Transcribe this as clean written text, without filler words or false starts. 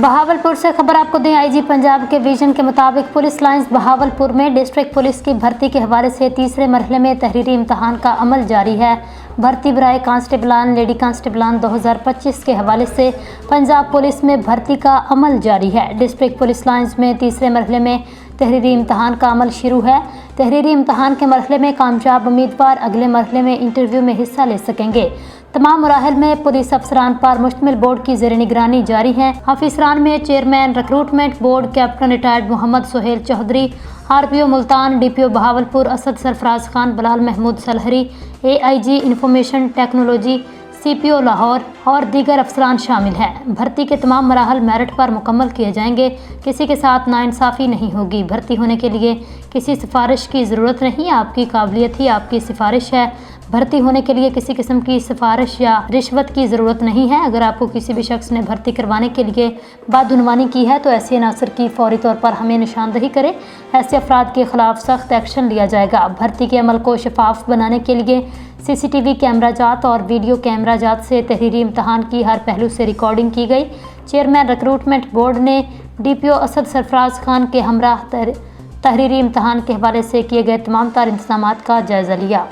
बहावलपुर से खबर आपको दें। आईजी पंजाब के विजन के मुताबिक पुलिस लाइंस बहावलपुर में डिस्ट्रिक्ट पुलिस की भर्ती के हवाले से तीसरे मरहले में तहरीरी इम्तहान का अमल जारी है। भर्ती बराए कांस्टेबलान लेडी कांस्टेबलान 2025 के हवाले से पंजाब पुलिस में भर्ती का अमल जारी है। डिस्ट्रिक्ट पुलिस लाइंस में तीसरे मरहले में तहरीरी इम्तहान का अमल शुरू है। तहरीरी इम्तहान के मरहले में कामयाब उम्मीदवार अगले मरहले में इंटरव्यू में हिस्सा ले सकेंगे। तमाम मराहल में पुलिस अफसरान पर मुश्तमिल बोर्ड की ज़ेर निगरानी जारी है। ऑफिसरान में chairman recruitment board captain retired Mohammad Sohail Chaudhry, RPO Multan, DPO Bahawalpur Asad Sarfaraz Khan, Bilal Mahmood Salhari, AIG information technology, CPO Lahore और दीगर अफसरान शामिल हैं। भर्ती के तमाम मराहल मेरिट पर मुकम्मल किए जाएंगे। किसी के साथ नाइंसाफ़ी नहीं होगी। भर्ती होने के लिए किसी सिफारिश की ज़रूरत नहीं, आपकी काबिलियत ही आपकी सिफारिश है। भर्ती होने के लिए किसी किस्म की सिफारिश या रिश्वत की ज़रूरत नहीं है। अगर आपको किसी भी शख्स ने भर्ती करवाने के लिए बदعنوانی की है तो ऐसे अनासर की फौरी तौर पर हमें निशानदही करें। ऐसे अफराद के खिलाफ सख्त एक्शन लिया जाएगा। भर्ती के अमल को शफाफ बनाने के लिए CCTV कैमरा जात और वीडियो कैमरा जात से तहरीरी इम्तहान की हर पहलू से रिकॉर्डिंग की गई। चेयरमैन रिक्रूटमेंट बोर्ड ने DPO असद सरफराज खान के हमरा तहरीरी इम्तहान के हवाले से किए गए तमाम तार इंतजामात का जायज़ा लिया।